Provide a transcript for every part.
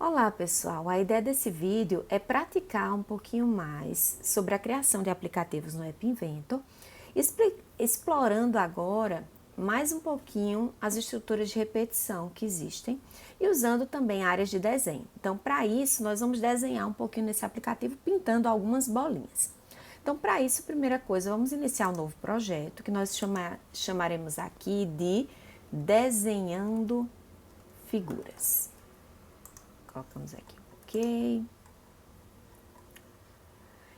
Olá pessoal, a ideia desse vídeo é praticar um pouquinho mais sobre a criação de aplicativos no App Inventor, explorando agora mais um pouquinho as estruturas de repetição que existem e usando também áreas de desenho. Então, para isso, nós vamos desenhar um pouquinho nesse aplicativo pintando algumas bolinhas. Então, para isso, primeira coisa, vamos iniciar um novo projeto que nós chamaremos aqui de Desenhando Figuras. Colocamos aqui OK.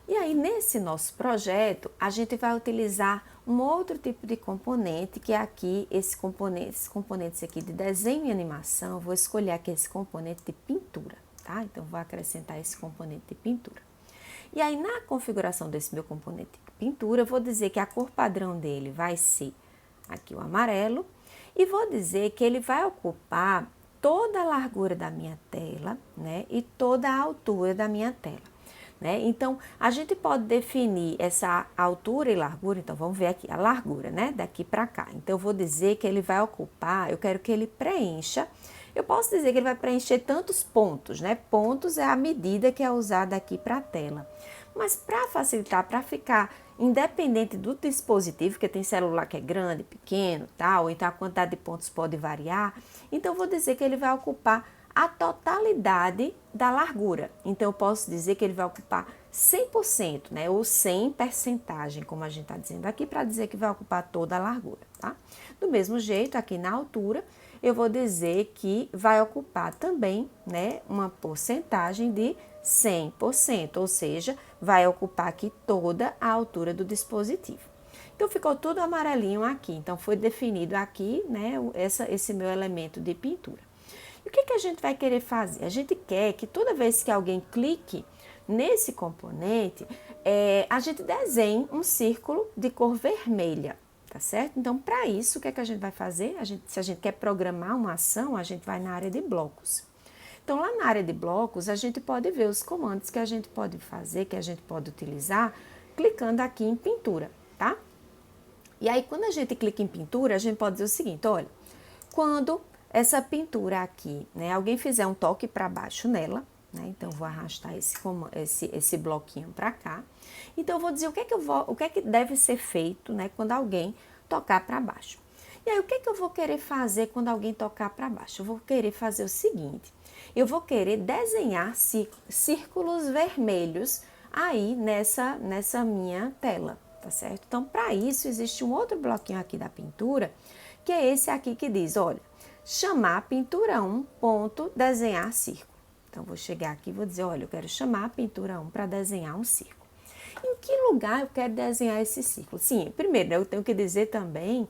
E aí, nesse nosso projeto, a gente vai utilizar um outro tipo de componente, que é aqui, esses componentes aqui de desenho e animação. Eu vou escolher aqui esse componente de pintura, tá? Então, vou acrescentar esse componente de pintura. E aí, na configuração desse meu componente de pintura, eu vou dizer que a cor padrão dele vai ser aqui o amarelo. E vou dizer que ele vai ocupar toda a largura da minha tela, né, e toda a altura da minha tela, né? Então, a gente pode definir essa altura e largura. Então, vamos ver aqui a largura, né, daqui para cá. Então, eu vou dizer que ele vai ocupar, eu quero que ele preencha. Eu posso dizer que ele vai preencher tantos pontos, né? Pontos é a medida que é usada aqui para a tela. Mas para facilitar, para ficar independente do dispositivo, que tem celular que é grande, pequeno, tal, então a quantidade de pontos pode variar, então eu vou dizer que ele vai ocupar a totalidade da largura. Então eu posso dizer que ele vai ocupar 100%, né, ou 100 percentagem, como a gente está dizendo aqui, para dizer que vai ocupar toda a largura, tá? Do mesmo jeito, aqui na altura, eu vou dizer que vai ocupar também, né, uma porcentagem de 100%, ou seja, vai ocupar aqui toda a altura do dispositivo. Então, ficou tudo amarelinho aqui. Então, foi definido aqui, né, esse meu elemento de pintura. E o que a gente vai querer fazer? A gente quer que toda vez que alguém clique nesse componente, a gente desenhe um círculo de cor vermelha, tá certo? Então, para isso, o que a gente vai fazer? Se a gente quer programar uma ação, a gente vai na área de blocos. Então, lá na área de blocos, a gente pode ver os comandos que a gente pode fazer, que a gente pode utilizar, clicando aqui em pintura, tá? E aí, quando a gente clica em pintura, a gente pode dizer o seguinte, olha, quando essa pintura aqui, né, alguém fizer um toque para baixo nela, né, então vou arrastar esse bloquinho para cá, então eu vou dizer o que é que deve ser feito, né, quando alguém tocar para baixo. E aí, o que eu vou querer fazer quando alguém tocar para baixo? Eu vou querer fazer o seguinte, eu vou querer desenhar círculos vermelhos aí nessa minha tela, tá certo? Então, para isso, existe um outro bloquinho aqui da pintura, que é esse aqui que diz, olha, chamar pintura 1, ponto, desenhar círculo. Então, vou chegar aqui e vou dizer, olha, eu quero chamar a pintura 1 para desenhar um círculo. Em que lugar eu quero desenhar esse círculo? Sim, primeiro, eu tenho que dizer também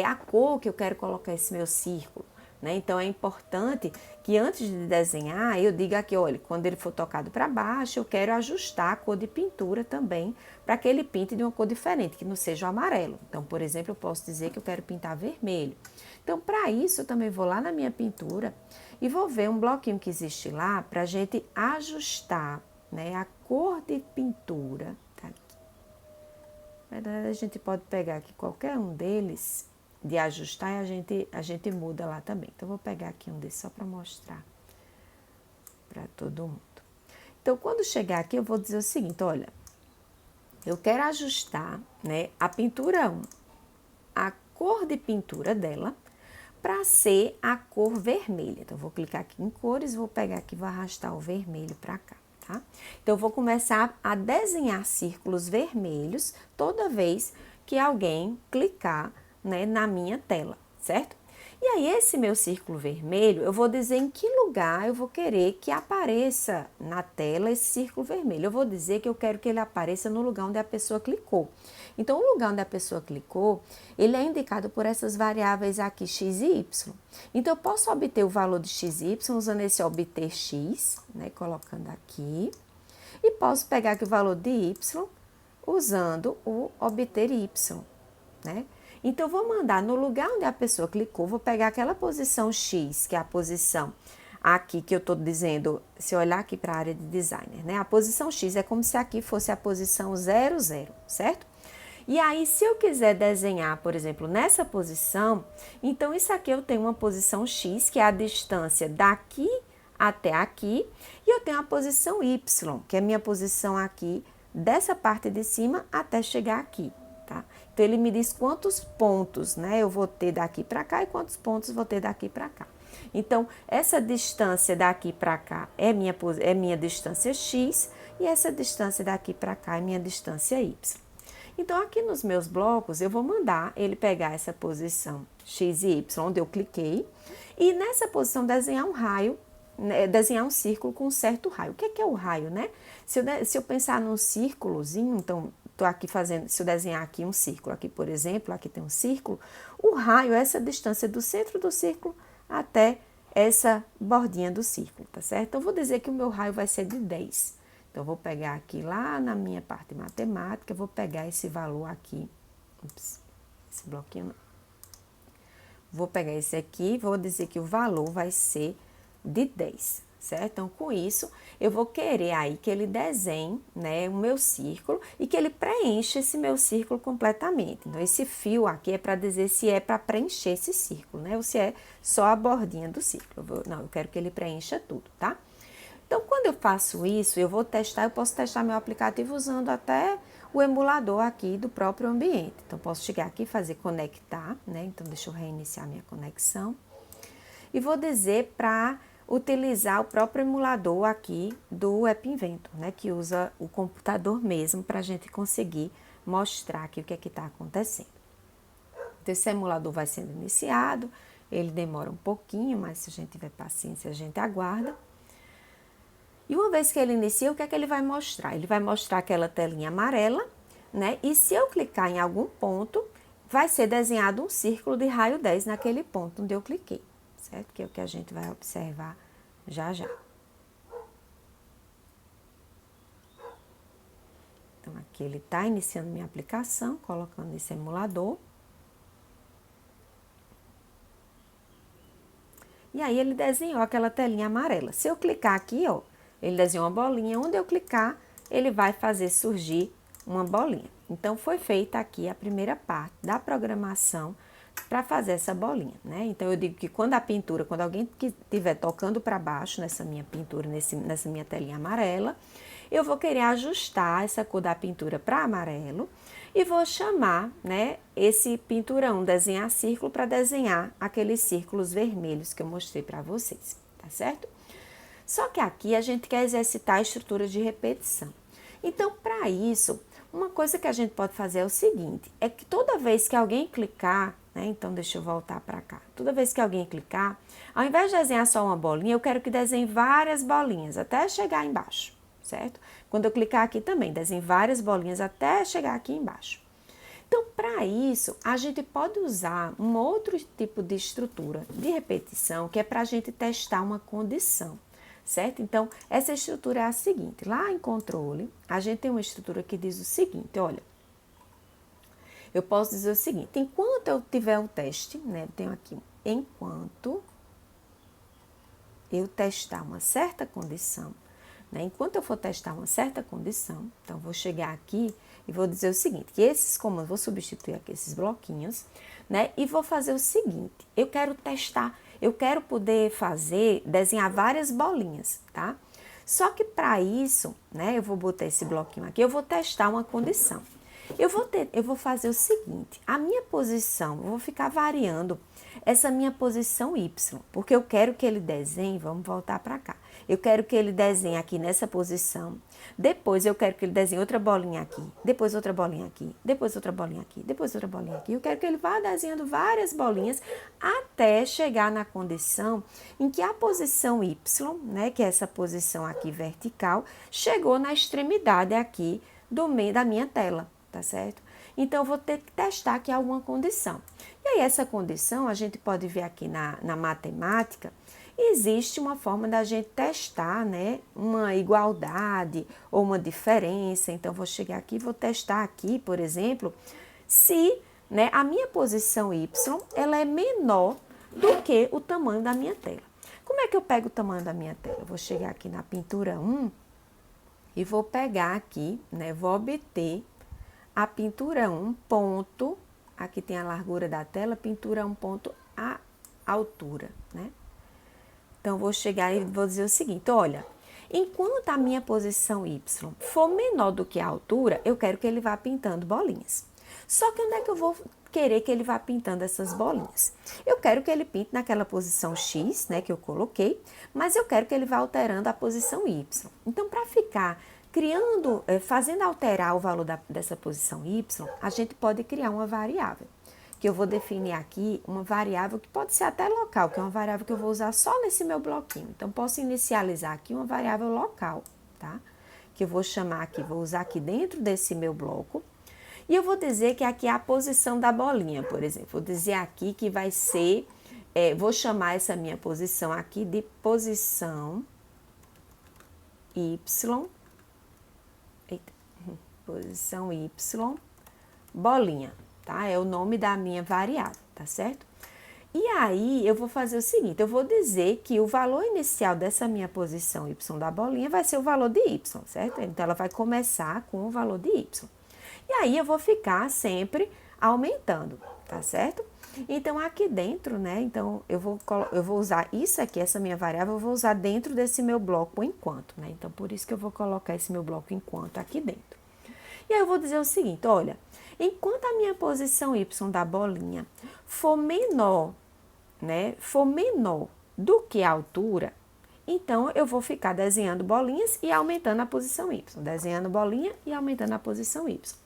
a cor que eu quero colocar esse meu círculo, né? Então, é importante que antes de desenhar, eu diga aqui, olha, quando ele for tocado para baixo, eu quero ajustar a cor de pintura também, para que ele pinte de uma cor diferente, que não seja o amarelo. Então, por exemplo, eu posso dizer que eu quero pintar vermelho. Então, para isso, eu também vou lá na minha pintura e vou ver um bloquinho que existe lá para a gente ajustar, né, a cor de pintura. Tá aqui. Na verdade, a gente pode pegar aqui qualquer um deles de ajustar e a gente muda lá também. Então, vou pegar aqui um desses só para mostrar para todo mundo. Então, quando chegar aqui, eu vou dizer o seguinte, olha, eu quero ajustar, né, a pintura 1, a cor de pintura dela, para ser a cor vermelha. Então, eu vou clicar aqui em cores, vou pegar aqui e vou arrastar o vermelho para cá, tá? Então, eu vou começar a desenhar círculos vermelhos toda vez que alguém clicar, né, na minha tela, certo? E aí, esse meu círculo vermelho, eu vou dizer em que lugar eu vou querer que apareça na tela esse círculo vermelho. Eu vou dizer que eu quero que ele apareça no lugar onde a pessoa clicou. Então, o lugar onde a pessoa clicou, ele é indicado por essas variáveis aqui, x e y. Então, eu posso obter o valor de x e y usando esse obter x, né, colocando aqui. E posso pegar aqui o valor de y usando o obter y, né? Então, eu vou mandar no lugar onde a pessoa clicou, vou pegar aquela posição X, que é a posição aqui que eu estou dizendo, se eu olhar aqui para a área de designer, né? A posição X é como se aqui fosse a posição 00, certo? E aí, se eu quiser desenhar, por exemplo, nessa posição, então isso aqui eu tenho uma posição X, que é a distância daqui até aqui, e eu tenho a posição Y, que é a minha posição aqui, dessa parte de cima até chegar aqui, tá? Então, ele me diz quantos pontos, né, eu vou ter daqui para cá e quantos pontos vou ter daqui para cá. Então, essa distância daqui para cá é minha distância X, e essa distância daqui para cá é minha distância Y. Então, aqui nos meus blocos, eu vou mandar ele pegar essa posição X e Y, onde eu cliquei, e nessa posição desenhar um raio, né, desenhar um círculo com um certo raio. O que é o raio, né? Se eu pensar num círculozinho, então, estou aqui fazendo, se eu desenhar aqui um círculo, aqui, por exemplo, aqui tem um círculo, o raio é essa distância do centro do círculo até essa bordinha do círculo, tá certo? Então, vou dizer que o meu raio vai ser de 10. Então, vou pegar aqui lá na minha parte matemática, vou pegar esse valor aqui. Ups, esse bloquinho não. Vou pegar esse aqui, vou dizer que o valor vai ser de 10, certo? Então, com isso, eu vou querer aí que ele desenhe, né, o meu círculo e que ele preencha esse meu círculo completamente. Então, esse fio aqui é para dizer se é para preencher esse círculo, né? Ou se é só a bordinha do círculo. Eu quero que ele preencha tudo, tá? Então, quando eu faço isso, eu vou testar, eu posso testar meu aplicativo usando até o emulador aqui do próprio ambiente. Então, posso chegar aqui e fazer conectar, né? Então, deixa eu reiniciar minha conexão. E vou dizer para utilizar o próprio emulador aqui do App Inventor, né? Que usa o computador mesmo para a gente conseguir mostrar aqui o que é que está acontecendo. Então, esse emulador vai sendo iniciado, ele demora um pouquinho, mas se a gente tiver paciência, a gente aguarda. E uma vez que ele inicia, o que é que ele vai mostrar? Ele vai mostrar aquela telinha amarela, né? E se eu clicar em algum ponto, vai ser desenhado um círculo de raio 10 naquele ponto onde eu cliquei, certo? Que é o que a gente vai observar já já. Então, aqui ele está iniciando minha aplicação, colocando esse emulador. E aí, ele desenhou aquela telinha amarela. Se eu clicar aqui, ó, ele desenhou uma bolinha, onde eu clicar, ele vai fazer surgir uma bolinha. Então, foi feita aqui a primeira parte da programação para fazer essa bolinha, né? Então, eu digo que quando alguém que estiver tocando para baixo nessa minha pintura, nessa minha telinha amarela, eu vou querer ajustar essa cor da pintura para amarelo e vou chamar, né, esse pinturão, desenhar círculo, para desenhar aqueles círculos vermelhos que eu mostrei para vocês, tá certo? Só que aqui a gente quer exercitar a estrutura de repetição. Então, para isso, uma coisa que a gente pode fazer é o seguinte, é que toda vez que alguém clicar, né, então deixa eu voltar para cá, toda vez que alguém clicar, ao invés de desenhar só uma bolinha, eu quero que desenhe várias bolinhas, até chegar embaixo, certo? Quando eu clicar aqui também, desenhe várias bolinhas até chegar aqui embaixo. Então, para isso, a gente pode usar um outro tipo de estrutura de repetição, que é para a gente testar uma condição, certo? Então, essa estrutura é a seguinte, lá em controle, a gente tem uma estrutura que diz o seguinte, olha, eu posso dizer o seguinte, enquanto eu tiver um teste, né, eu tenho aqui, enquanto eu testar uma certa condição, né, enquanto eu for testar uma certa condição, então, vou chegar aqui e vou dizer o seguinte, que esses comandos, vou substituir aqui esses bloquinhos, né, e vou fazer o seguinte, eu quero testar, eu quero poder desenhar várias bolinhas, tá? Só que para isso, né, eu vou botar esse bloquinho aqui, eu vou testar uma condição. Eu vou fazer o seguinte, a minha posição, eu vou ficar variando essa minha posição Y, porque eu quero que ele desenhe, vamos voltar para cá, eu quero que ele desenhe aqui nessa posição, depois eu quero que ele desenhe outra bolinha aqui, depois outra bolinha aqui, depois outra bolinha aqui, depois outra bolinha aqui, eu quero que ele vá desenhando várias bolinhas até chegar na condição em que a posição Y, né, que é essa posição aqui vertical, chegou na extremidade aqui do meio da minha tela. Tá certo? Então, eu vou ter que testar aqui alguma condição. E aí, essa condição, a gente pode ver aqui na matemática, existe uma forma da gente testar, né, uma igualdade ou uma diferença. Então, vou chegar aqui e vou testar aqui, por exemplo, se, né, a minha posição Y, ela é menor do que o tamanho da minha tela. Como é que eu pego o tamanho da minha tela? Eu vou chegar aqui na pintura 1 e vou pegar aqui, né, vou obter a pintura 1 ponto, aqui tem a largura da tela, pintura 1 ponto a altura, né? Então, vou chegar e vou dizer o seguinte, olha, enquanto a minha posição Y for menor do que a altura, eu quero que ele vá pintando bolinhas. Só que onde é que eu vou querer que ele vá pintando essas bolinhas? Eu quero que ele pinte naquela posição X, né, que eu coloquei, mas eu quero que ele vá alterando a posição Y. Então, para ficar criando, fazendo alterar o valor dessa posição Y, a gente pode criar uma variável, que eu vou definir aqui uma variável que pode ser até local, que é uma variável que eu vou usar só nesse meu bloquinho. Então, posso inicializar aqui uma variável local, tá? Que eu vou chamar aqui, vou usar aqui dentro desse meu bloco. E eu vou dizer que aqui é a posição da bolinha, por exemplo. Vou dizer aqui que vai ser, vou chamar essa minha posição aqui de posição Y, posição Y, bolinha, tá? É o nome da minha variável, tá certo? E aí, eu vou fazer o seguinte, eu vou dizer que o valor inicial dessa minha posição Y da bolinha vai ser o valor de Y, certo? Então, ela vai começar com o valor de Y. E aí, eu vou ficar sempre aumentando, tá certo? Então, aqui dentro, né, então, eu vou usar isso aqui, essa minha variável, eu vou usar dentro desse meu bloco enquanto, né? Então, por isso que eu vou colocar esse meu bloco enquanto aqui dentro. E aí, eu vou dizer o seguinte, olha, enquanto a minha posição Y da bolinha for menor, né, for menor do que a altura, então eu vou ficar desenhando bolinhas e aumentando a posição Y, desenhando bolinha e aumentando a posição Y.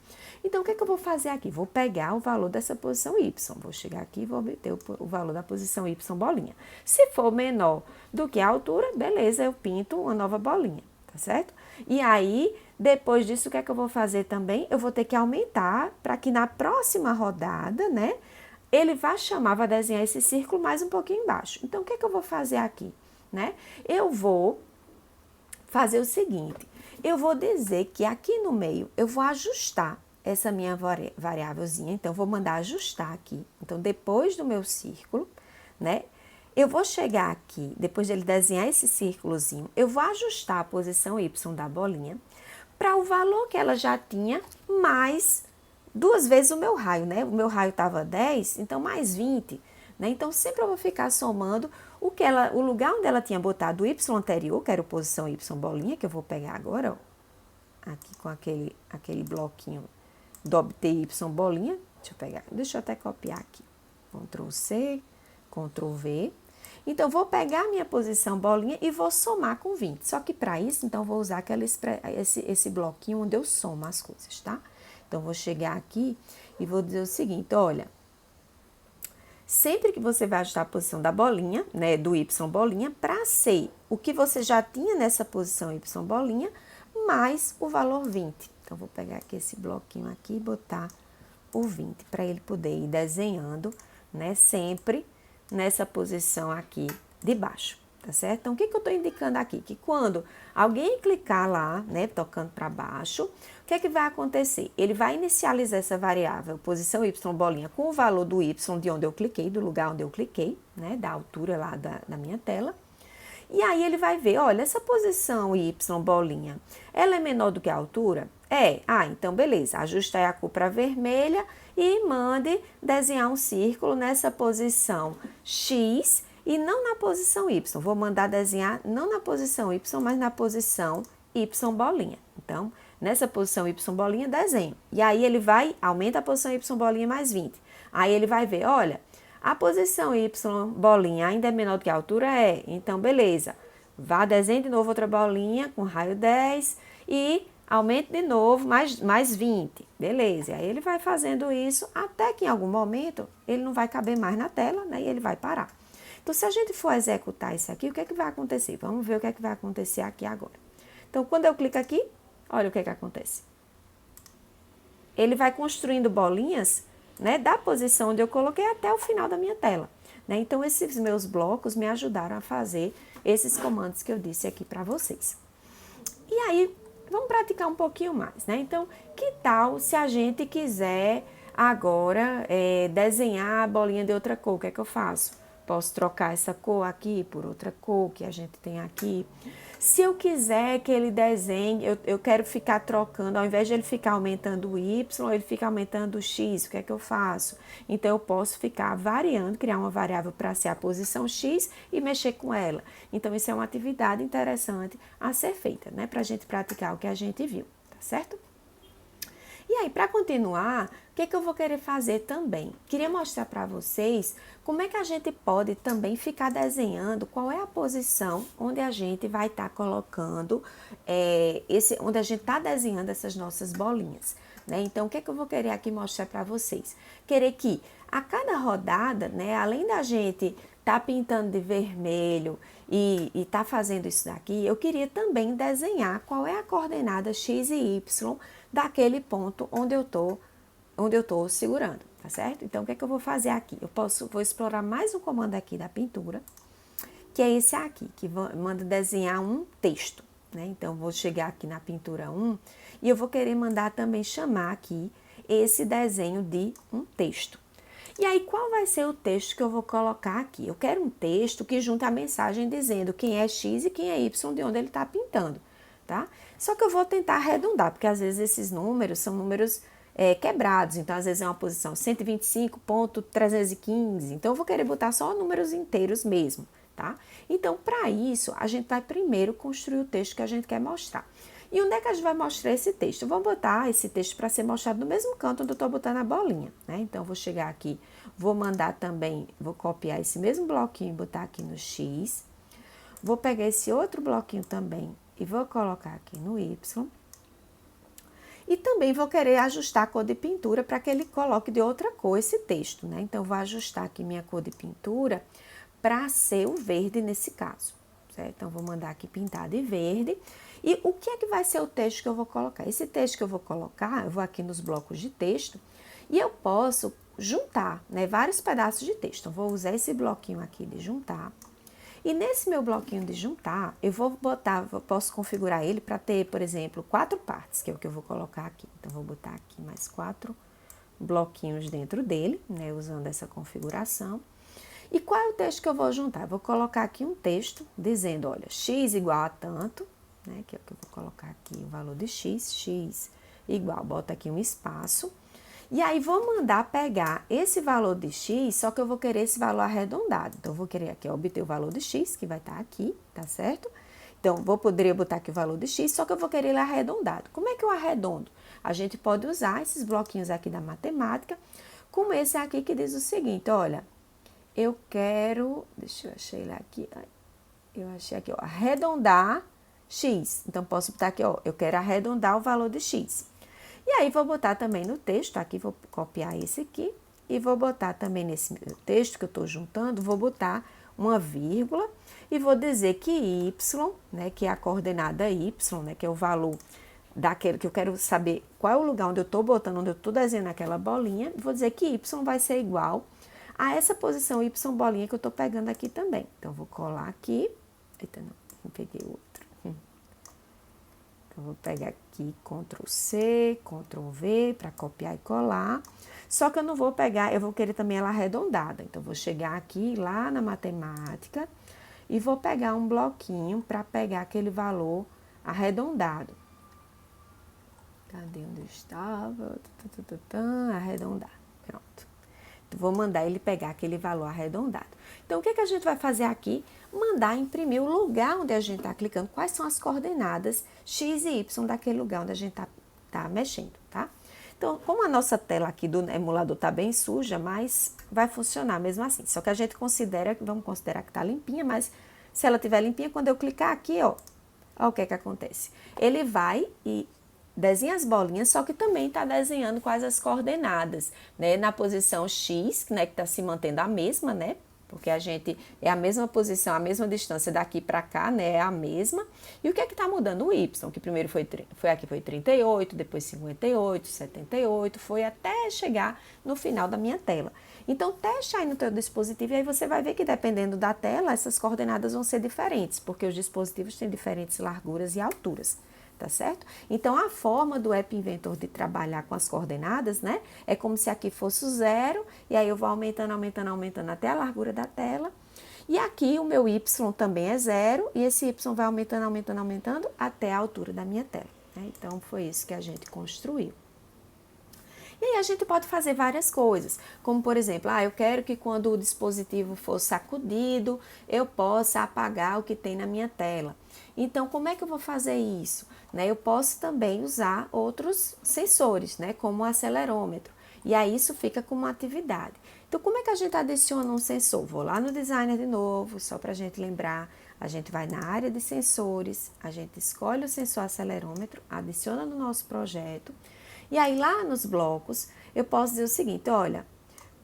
Então, o que eu vou fazer aqui? Vou pegar o valor dessa posição Y, vou chegar aqui e vou obter o valor da posição Y bolinha. Se for menor do que a altura, beleza, eu pinto uma nova bolinha, tá certo? E aí, depois disso, o que eu vou fazer também? Eu vou ter que aumentar para que na próxima rodada, né, ele vai chamar, vai desenhar esse círculo mais um pouquinho embaixo. Então, o que eu vou fazer aqui, né? Eu vou fazer o seguinte, eu vou dizer que aqui no meio eu vou ajustar essa minha variávelzinha, então, vou mandar ajustar aqui. Então, depois do meu círculo, né, eu vou chegar aqui, depois dele desenhar esse círculozinho, eu vou ajustar a posição Y da bolinha para o valor que ela já tinha, mais 2 vezes o meu raio, né? O meu raio estava 10, então mais 20, né? Então, sempre eu vou ficar somando o lugar onde ela tinha botado o Y anterior, que era a posição Y bolinha, que eu vou pegar agora, ó, aqui com aquele bloquinho do obter Y bolinha. Deixa eu até copiar aqui. Ctrl C, Ctrl V. Então, vou pegar a minha posição bolinha e vou somar com 20. Só que para isso, então, vou usar esse bloquinho onde eu somo as coisas, tá? Então, vou chegar aqui e vou dizer o seguinte, olha, sempre que você vai ajustar a posição da bolinha, né, do Y bolinha, para ser o que você já tinha nessa posição Y bolinha, mais o valor 20. Então, vou pegar aqui esse bloquinho aqui e botar o 20, para ele poder ir desenhando, né, sempre nessa posição aqui de baixo, tá certo? Então, o que eu tô indicando aqui? Que quando alguém clicar lá, né, tocando para baixo, o que vai acontecer? Ele vai inicializar essa variável, posição Y bolinha, com o valor do Y de onde eu cliquei, do lugar onde eu cliquei, né, da altura lá da minha tela. E aí, ele vai ver, olha, essa posição Y bolinha, ela é menor do que a altura? Então, beleza, ajusta aí a cor para vermelha e mande desenhar um círculo nessa posição X e não na posição Y. Vou mandar desenhar não na posição Y, mas na posição Y bolinha. Então, nessa posição Y bolinha, desenho. E aí, ele aumenta a posição Y bolinha mais 20. Aí, ele vai ver, olha, a posição Y bolinha ainda é menor do que a altura? Então, beleza. Vá, desenhe de novo outra bolinha com raio 10 e aumente de novo mais 20. Beleza. E aí, ele vai fazendo isso até que em algum momento ele não vai caber mais na tela, né? E ele vai parar. Então, se a gente for executar isso aqui, o que vai acontecer? Vamos ver o que vai acontecer aqui agora. Então, quando eu clico aqui, olha o que acontece. Ele vai construindo bolinhas, né, da posição onde eu coloquei até o final da minha tela, né? Então, esses meus blocos me ajudaram a fazer esses comandos que eu disse aqui para vocês. E aí, vamos praticar um pouquinho mais, né? Então, que tal se a gente quiser agora desenhar a bolinha de outra cor? O que é que eu faço? Posso trocar essa cor aqui por outra cor que a gente tem aqui. Se eu quiser que ele desenhe, eu quero ficar trocando, ao invés de ele ficar aumentando o y, ele fica aumentando o x, o que é que eu faço? Então, eu posso ficar variando, criar uma variável para ser a posição x e mexer com ela. Então, isso é uma atividade interessante a ser feita, né? Para a gente praticar o que a gente viu, tá certo? E aí, para continuar, o que eu vou querer fazer também? Queria mostrar para vocês como é que a gente pode também ficar desenhando qual é a posição onde a gente vai estar colocando, onde a gente está desenhando essas nossas bolinhas, né? Então, o que eu vou querer aqui mostrar para vocês? Querer que a cada rodada, né, além da gente tá pintando de vermelho e tá fazendo isso daqui, eu queria também desenhar qual é a coordenada x e y daquele ponto onde eu tô segurando, tá certo? Então, o que eu vou fazer aqui? Vou explorar mais um comando aqui da pintura, que é esse aqui, que manda desenhar um texto, né? Então, vou chegar aqui na pintura 1 e eu vou querer mandar também chamar aqui esse desenho de um texto. E aí, qual vai ser o texto que eu vou colocar aqui? Eu quero um texto que junte a mensagem dizendo quem é X e quem é Y de onde ele está pintando, tá? Só que eu vou tentar arredondar, porque às vezes esses números são números quebrados. Então, às vezes é uma posição 125.315. Então, eu vou querer botar só números inteiros mesmo, tá? Então, para isso, a gente vai primeiro construir o texto que a gente quer mostrar. E onde é que a gente vai mostrar esse texto? Eu vou botar esse texto para ser mostrado no mesmo canto onde eu estou botando a bolinha, né? Então, eu vou chegar aqui, vou mandar também, vou copiar esse mesmo bloquinho e botar aqui no X. Vou pegar esse outro bloquinho também e vou colocar aqui no Y. E também vou querer ajustar a cor de pintura para que ele coloque de outra cor esse texto, né? Então, vou ajustar aqui minha cor de pintura para ser o verde nesse caso, certo? Então, vou mandar aqui pintar de verde. E o que é que vai ser o texto que eu vou colocar? Esse texto que eu vou colocar, eu vou aqui nos blocos de texto e eu posso juntar, né, vários pedaços de texto. Então, vou usar esse bloquinho aqui de juntar. E nesse meu bloquinho de juntar, posso configurar ele para ter, por exemplo, 4 partes, que é o que eu vou colocar aqui. Então, vou botar aqui mais 4 bloquinhos dentro dele, né, usando essa configuração. E qual é o texto que eu vou juntar? Eu vou colocar aqui um texto dizendo, olha, x igual a tanto, né, que é o que eu vou colocar aqui, o valor de x igual, bota aqui um espaço. E aí, vou mandar pegar esse valor de x, só que eu vou querer esse valor arredondado. Então, eu vou querer aqui obter o valor de x, que vai estar aqui, tá certo? Então, poderia botar aqui o valor de x, só que eu vou querer ele arredondado. Como é que eu arredondo? A gente pode usar esses bloquinhos aqui da matemática, como esse aqui que diz o seguinte, olha, eu quero, deixa eu achar ele aqui, eu achei aqui, ó, arredondar x. Então, posso botar aqui, ó, eu quero arredondar o valor de x. E aí, vou botar também no texto, aqui vou copiar esse aqui, e vou botar também nesse texto que eu estou juntando, vou botar uma vírgula, e vou dizer que y, né, que é a coordenada y, né, que é o valor daquele que eu quero saber qual é o lugar onde eu estou botando, onde eu estou desenhando aquela bolinha, vou dizer que y vai ser igual a essa posição y bolinha que eu estou pegando aqui também. Então, vou colar aqui, eita, não peguei outro. Então, vou pegar aqui Ctrl C, Ctrl V para copiar e colar. Só que eu não vou pegar, eu vou querer também ela arredondada. Então, vou chegar aqui lá na matemática e vou pegar um bloquinho para pegar aquele valor arredondado. Cadê onde eu estava? Arredondar. Pronto. Então, vou mandar ele pegar aquele valor arredondado. Então, o que a gente vai fazer aqui? Mandar imprimir o lugar onde a gente está clicando, quais são as coordenadas x e y daquele lugar onde a gente tá mexendo, tá? Então, como a nossa tela aqui do emulador tá bem suja, mas vai funcionar mesmo assim. Só que a gente vamos considerar que tá limpinha, mas se ela tiver limpinha, quando eu clicar aqui, ó o que acontece. Ele vai e desenha as bolinhas, só que também está desenhando quais as coordenadas, né? Na posição x, né, que está se mantendo a mesma, né? Porque a gente é a mesma posição, a mesma distância daqui para cá, né? É a mesma. E o que é que está mudando? O y, que primeiro foi aqui foi 38, depois 58, 78, foi até chegar no final da minha tela. Então, teste aí no teu dispositivo e aí você vai ver que dependendo da tela, essas coordenadas vão ser diferentes, porque os dispositivos têm diferentes larguras e alturas. Tá certo? Então, a forma do App Inventor de trabalhar com as coordenadas, né? É como se aqui fosse o 0, e aí eu vou aumentando, aumentando, aumentando até a largura da tela. E aqui o meu y também é 0 e esse y vai aumentando, aumentando, aumentando até a altura da minha tela, né? Então, foi isso que a gente construiu. E aí a gente pode fazer várias coisas, como por exemplo, eu quero que quando o dispositivo for sacudido, eu possa apagar o que tem na minha tela. Então, como é que eu vou fazer isso? Né, eu posso também usar outros sensores, né, como o acelerômetro. E aí isso fica como uma atividade. Então, como é que a gente adiciona um sensor? Vou lá no designer de novo, só para a gente lembrar. A gente vai na área de sensores, a gente escolhe o sensor acelerômetro, adiciona no nosso projeto. E aí lá nos blocos, eu posso dizer o seguinte, olha,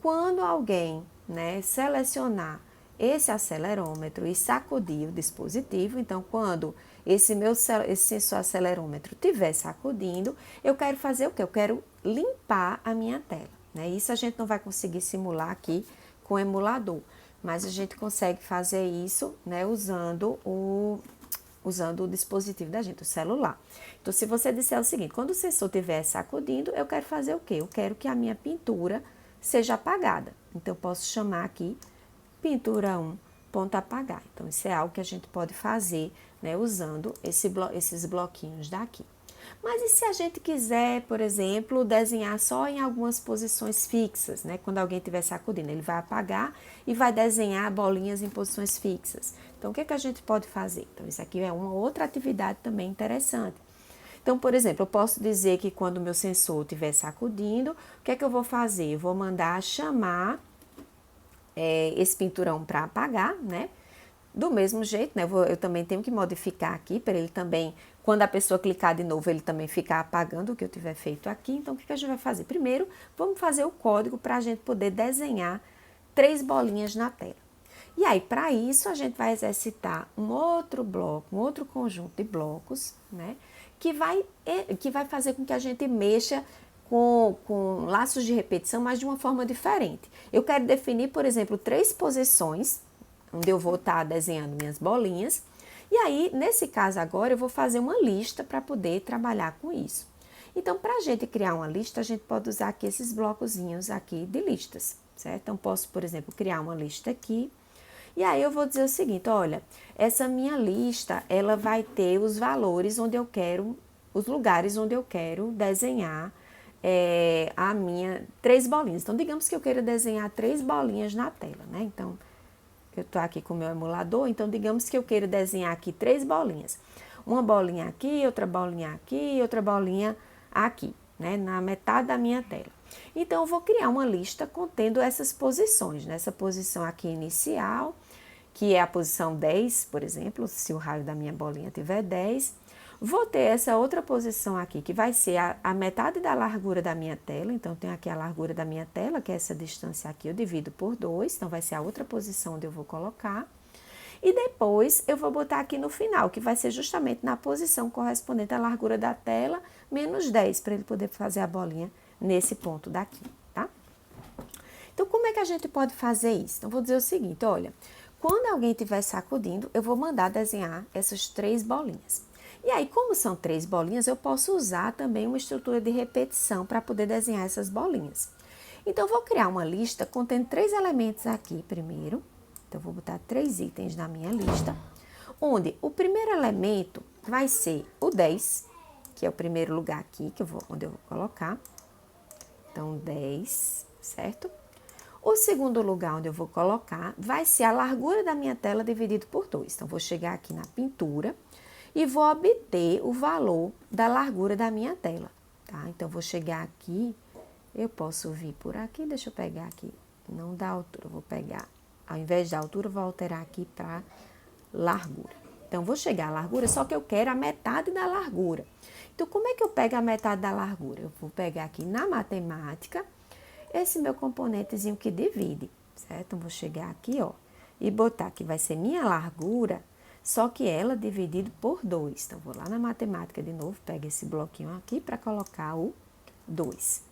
quando alguém, né, selecionar esse acelerômetro e sacudir o dispositivo, então quando esse sensor acelerômetro estiver sacudindo, eu quero fazer o quê? Eu quero limpar a minha tela, né? Isso a gente não vai conseguir simular aqui com o emulador, mas a gente consegue fazer isso, né, usando o dispositivo da gente, o celular. Então, se você disser o seguinte, quando o sensor estiver sacudindo, eu quero fazer o quê? Eu quero que a minha pintura seja apagada. Então, eu posso chamar aqui pintura 1, ponto apagar. Então, isso é algo que a gente pode fazer, né, usando esses bloquinhos daqui. Mas e se a gente quiser, por exemplo, desenhar só em algumas posições fixas, né? Quando alguém estiver sacudindo, ele vai apagar e vai desenhar bolinhas em posições fixas. Então, o que é que a gente pode fazer? Então, isso aqui é uma outra atividade também interessante. Então, por exemplo, eu posso dizer que quando o meu sensor estiver sacudindo, o que é que eu vou fazer? Eu vou mandar chamar esse pinturão para apagar, né? Do mesmo jeito, né? Eu também tenho que modificar aqui para ele também, quando a pessoa clicar de novo, ele também ficar apagando o que eu tiver feito aqui. Então, o que a gente vai fazer? Primeiro, vamos fazer o código para a gente poder desenhar 3 bolinhas na tela. E aí, para isso, a gente vai exercitar um outro bloco, um outro conjunto de blocos, né? Que vai fazer com que a gente mexa com laços de repetição, mas de uma forma diferente. Eu quero definir, por exemplo, 3 posições, onde eu vou estar desenhando minhas bolinhas. E aí, nesse caso agora, eu vou fazer uma lista para poder trabalhar com isso. Então, para a gente criar uma lista, a gente pode usar aqui esses blocozinhos aqui de listas, certo? Então, posso, por exemplo, criar uma lista aqui. E aí, eu vou dizer o seguinte, olha, essa minha lista, ela vai ter os valores onde eu quero, os lugares onde eu quero desenhar a minha 3 bolinhas. Então, digamos que eu queira desenhar 3 bolinhas na tela, né? Então, eu estou aqui com o meu emulador, então digamos que eu queira desenhar aqui 3 bolinhas. Uma bolinha aqui, outra bolinha aqui, outra bolinha aqui, né? Na metade da minha tela. Então, eu vou criar uma lista contendo essas posições, né? Essa posição aqui inicial, que é a posição 10, por exemplo, se o raio da minha bolinha tiver 10. Vou ter essa outra posição aqui, que vai ser a metade da largura da minha tela. Então, tem aqui a largura da minha tela, que é essa distância aqui, eu divido por 2. Então, vai ser a outra posição onde eu vou colocar. E depois, eu vou botar aqui no final, que vai ser justamente na posição correspondente à largura da tela, menos 10, para ele poder fazer a bolinha nesse ponto daqui, tá? Então, como é que a gente pode fazer isso? Então, vou dizer o seguinte, olha, quando alguém estiver sacudindo, eu vou mandar desenhar essas 3 bolinhas. E aí, como são 3 bolinhas, eu posso usar também uma estrutura de repetição para poder desenhar essas bolinhas. Então, eu vou criar uma lista contendo 3 elementos aqui primeiro. Então, eu vou botar 3 itens na minha lista, onde o primeiro elemento vai ser o 10, que é o primeiro lugar aqui, onde eu vou colocar. Então, 10, certo? O segundo lugar onde eu vou colocar vai ser a largura da minha tela dividido por 2. Então, vou chegar aqui na pintura e vou obter o valor da largura da minha tela, tá? Então, vou chegar aqui, eu posso vir por aqui, deixa eu pegar aqui, não dá altura, vou pegar, ao invés da altura, vou alterar aqui para largura. Então, vou chegar à largura, só que eu quero a metade da largura. Então, como é que eu pego a metade da largura? Eu vou pegar aqui na matemática, esse meu componentezinho que divide, certo? Então, vou chegar aqui, ó, e botar que vai ser minha largura, só que ela dividido por 2. Então, vou lá na matemática de novo, pego esse bloquinho aqui para colocar o 2.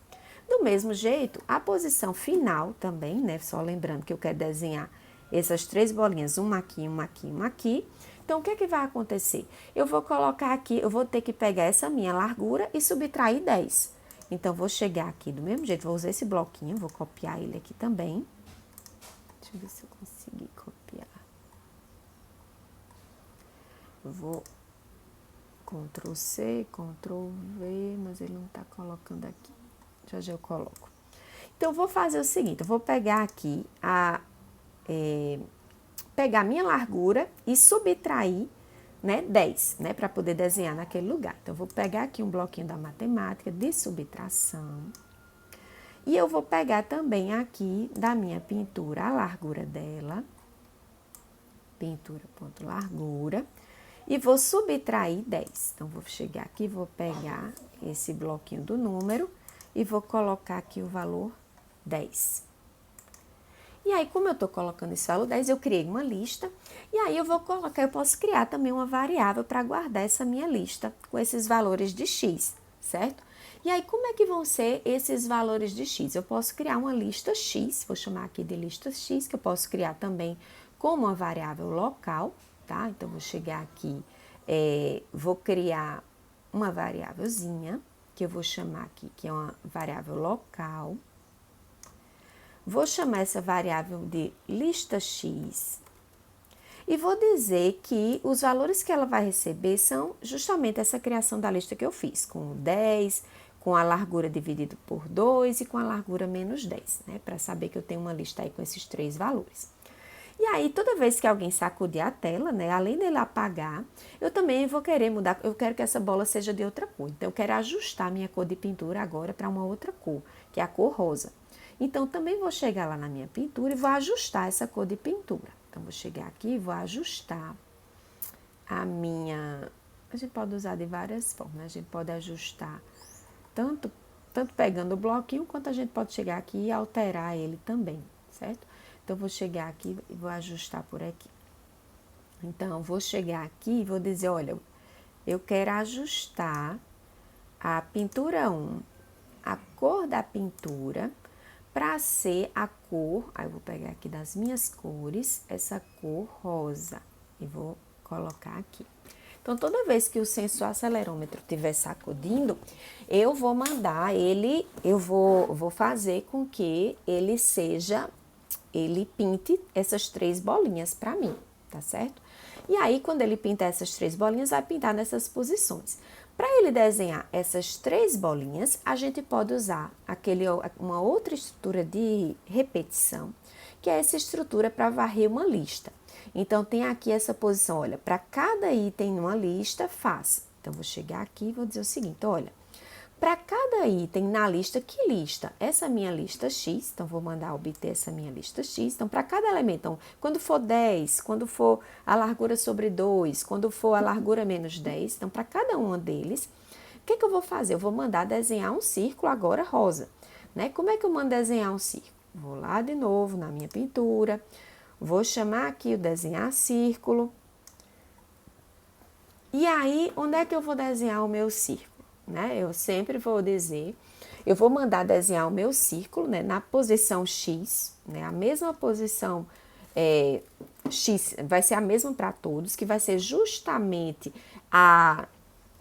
Do mesmo jeito, a posição final também, né? Só lembrando que eu quero desenhar essas 3 bolinhas, uma aqui, uma aqui, uma aqui. Então, o que é que vai acontecer? Eu vou colocar aqui, eu vou ter que pegar essa minha largura e subtrair 10. Então, vou chegar aqui do mesmo jeito, vou usar esse bloquinho, vou copiar ele aqui também. Deixa eu ver se eu consegui copiar. vou Ctrl C, Ctrl V, mas ele não tá colocando aqui. Já eu coloco. Então, eu vou fazer o seguinte, eu vou pegar aqui pegar a minha largura e subtrair, né, 10, né, para poder desenhar naquele lugar. Então, eu vou pegar aqui um bloquinho da matemática de subtração. E eu vou pegar também aqui da minha pintura a largura dela. Pintura.largura. E vou subtrair 10. Então, vou chegar aqui, vou pegar esse bloquinho do número e vou colocar aqui o valor 10. E aí, como eu tô colocando esse valor 10, eu criei uma lista. E aí, eu posso criar também uma variável para guardar essa minha lista com esses valores de x, certo? E aí, como é que vão ser esses valores de x? Eu posso criar uma lista x, vou chamar aqui de lista x, que eu posso criar também como uma variável local, tá? Então, vou chegar aqui, vou criar uma variávelzinha, que eu vou chamar aqui, que é uma variável local. Vou chamar essa variável de lista x e vou dizer que os valores que ela vai receber são justamente essa criação da lista que eu fiz, com 10, com a largura dividido por 2 e com a largura menos 10, né? Para saber que eu tenho uma lista aí com esses 3 valores. E aí, toda vez que alguém sacudir a tela, né, além dele apagar, eu também vou querer mudar, eu quero que essa bola seja de outra cor. Então, eu quero ajustar a minha cor de pintura agora para uma outra cor, que é a cor rosa. Então, também vou chegar lá na minha pintura e vou ajustar essa cor de pintura. Então, vou chegar aqui e vou ajustar a minha... A gente pode usar de várias formas, a gente pode ajustar tanto pegando o bloquinho, quanto a gente pode chegar aqui e alterar ele também, certo? Então, vou chegar aqui e vou ajustar por aqui. Então, vou chegar aqui e vou dizer, olha, eu quero ajustar a pintura 1, a cor da pintura, para ser a cor, aí eu vou pegar aqui das minhas cores, essa cor rosa, e vou colocar aqui. Então, toda vez que o sensor acelerômetro estiver sacudindo, eu vou mandar ele, eu vou fazer com que ele pinte essas 3 bolinhas para mim, tá certo? E aí, quando ele pintar essas 3 bolinhas, vai pintar nessas posições. Para ele desenhar essas 3 bolinhas, a gente pode usar uma outra estrutura de repetição, que é essa estrutura para varrer uma lista. Então, tem aqui essa posição, olha, para cada item numa lista, faça. Então, vou chegar aqui e vou dizer o seguinte, olha, para cada item na lista, que lista? Essa minha lista X, então vou mandar obter essa minha lista X. Então, para cada elemento, então, quando for 10, quando for a largura sobre 2, quando for a largura menos 10, então, para cada um deles, o que eu vou fazer? Eu vou mandar desenhar um círculo agora rosa, né? Como é que eu mando desenhar um círculo? Vou lá de novo na minha pintura, vou chamar aqui o desenhar círculo. E aí, onde é que eu vou desenhar o meu círculo? Né? Eu sempre vou dizer, eu vou mandar desenhar o meu círculo, né, na posição X, né, a mesma posição X, vai ser a mesma para todos, que vai ser justamente na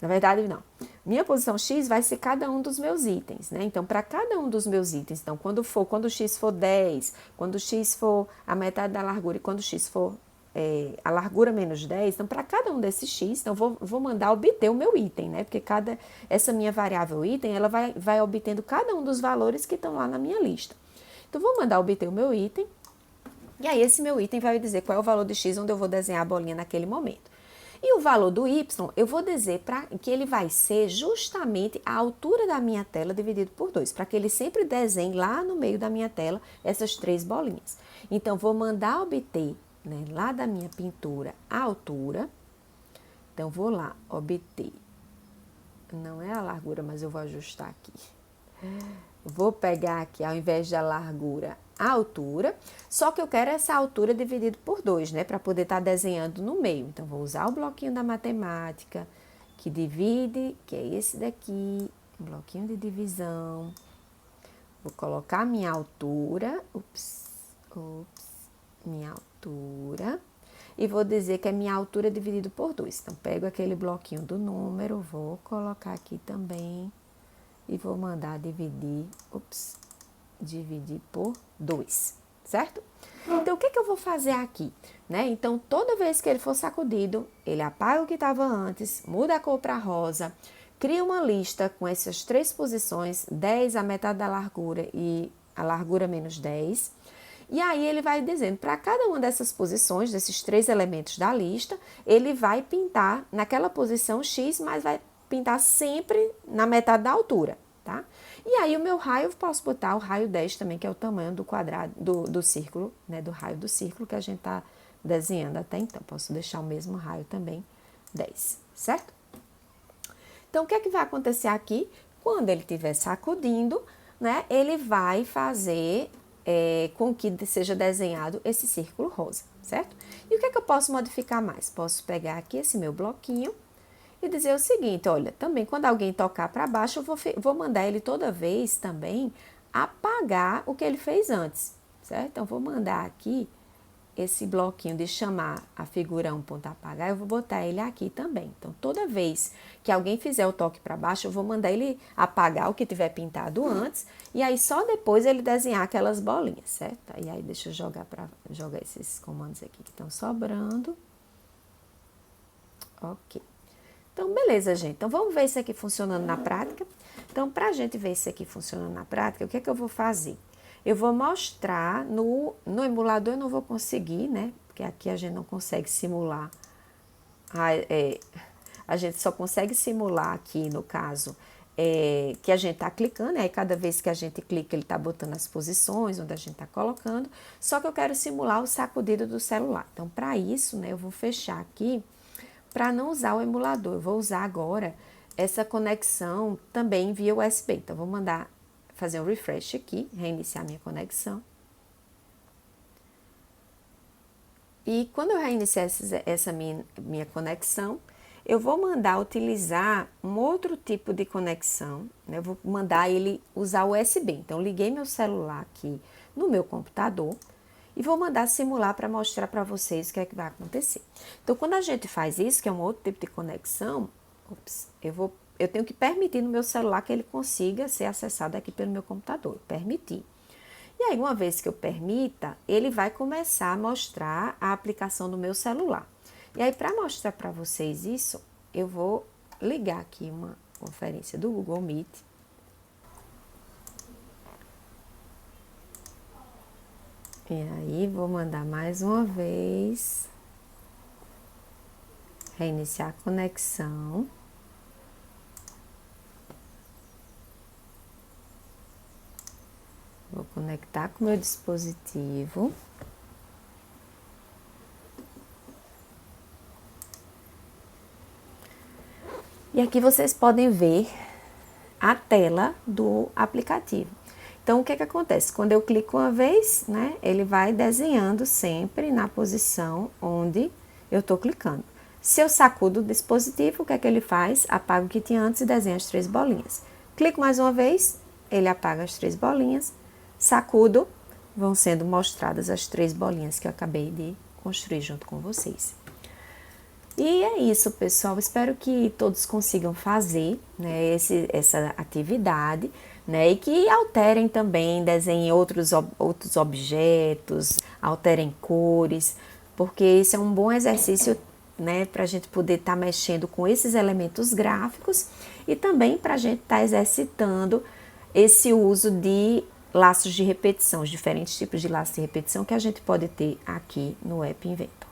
verdade não, minha posição X vai ser cada um dos meus itens, né, então para cada um dos meus itens, então quando o X for 10, quando o X for a metade da largura e quando o X for a largura menos 10, então para cada um desses x, então vou mandar obter o meu item, né? Porque essa minha variável item, ela vai obtendo cada um dos valores que estão lá na minha lista. Então, vou mandar obter o meu item, e aí esse meu item vai dizer qual é o valor de x onde eu vou desenhar a bolinha naquele momento. E o valor do y, eu vou dizer que ele vai ser justamente a altura da minha tela dividido por 2, para que ele sempre desenhe lá no meio da minha tela essas 3 bolinhas. Então, vou mandar obter, né, lá da minha pintura a altura. Então, vou lá, obter. Não é a largura, mas eu vou ajustar aqui. Vou pegar aqui, ao invés da largura, a altura. Só que eu quero essa altura dividido por 2, né? Para poder estar desenhando no meio. Então, vou usar o bloquinho da matemática, que divide, que é esse daqui. Bloquinho de divisão. Vou colocar minha altura. Minha altura, e vou dizer que é minha altura dividido por 2. Então, pego aquele bloquinho do número, vou colocar aqui também, e vou mandar dividir por 2, certo? Então, o que eu vou fazer aqui? Né? Então, toda vez que ele for sacudido, ele apaga o que estava antes, muda a cor para rosa, cria uma lista com essas 3 posições, 10, a metade da largura e a largura menos 10. E aí ele vai dizendo, para cada uma dessas posições, desses 3 elementos da lista, ele vai pintar naquela posição X, mas vai pintar sempre na metade da altura, tá? E aí o meu raio, eu posso botar o raio 10 também, que é o tamanho do quadrado, do círculo, né? Do raio do círculo que a gente tá desenhando até então. Posso deixar o mesmo raio também, 10, certo? Então, o que é que vai acontecer aqui? Quando ele estiver sacudindo, né? Ele vai fazer com que seja desenhado esse círculo rosa, certo? E o que é que eu posso modificar mais? Posso pegar aqui esse meu bloquinho e dizer o seguinte, olha, também quando alguém tocar para baixo, eu vou mandar ele toda vez também apagar o que ele fez antes, certo? Então, vou mandar aqui esse bloquinho de chamar a figura 1.apagar, eu vou botar ele aqui também. Então, toda vez que alguém fizer o toque para baixo, eu vou mandar ele apagar o que tiver pintado antes, e aí só depois ele desenhar aquelas bolinhas, certo? E aí, deixa eu jogar esses comandos aqui que estão sobrando. Ok. Então, beleza, gente. Então, vamos ver isso aqui funcionando na prática. Então, para a gente ver isso aqui funcionando na prática, o que é que eu vou fazer? Eu vou mostrar no emulador, eu não vou conseguir, né? Porque aqui a gente não consegue simular. A gente só consegue simular aqui, no caso, que a gente tá clicando. Aí, cada vez que a gente clica, ele tá botando as posições onde a gente tá colocando. Só que eu quero simular o sacudido do celular. Então, para isso, né, eu vou fechar aqui para não usar o emulador. Eu vou usar agora essa conexão também via USB. Então, vou fazer um refresh aqui, reiniciar minha conexão. E quando eu reiniciar essa minha conexão, eu vou mandar utilizar um outro tipo de conexão, né? Eu vou mandar ele usar o USB. Então, liguei meu celular aqui no meu computador e vou mandar simular para mostrar para vocês o que é que vai acontecer. Então, quando a gente faz isso, que é um outro tipo de conexão, eu tenho que permitir no meu celular que ele consiga ser acessado aqui pelo meu computador. Permitir. E aí, uma vez que eu permita, ele vai começar a mostrar a aplicação do meu celular. E aí, para mostrar para vocês isso, eu vou ligar aqui uma conferência do Google Meet. E aí, vou mandar mais uma vez. Reiniciar a conexão. Vou conectar com o meu dispositivo. E aqui vocês podem ver a tela do aplicativo. Então, o que acontece? Quando eu clico uma vez, né, ele vai desenhando sempre na posição onde eu estou clicando. Se eu sacudo o dispositivo, o que é que ele faz? Apaga o que tinha antes e desenha as 3 bolinhas. Clico mais uma vez, ele apaga as 3 bolinhas. Sacudo, vão sendo mostradas as 3 bolinhas que eu acabei de construir junto com vocês. E é isso, pessoal. Espero que todos consigam fazer, né, essa atividade, né, e que alterem também, desenhem outros objetos, alterem cores, porque esse é um bom exercício, né, para a gente poder estar mexendo com esses elementos gráficos e também para a gente estar exercitando esse uso de laços de repetição, os diferentes tipos de laços de repetição que a gente pode ter aqui no App Inventor.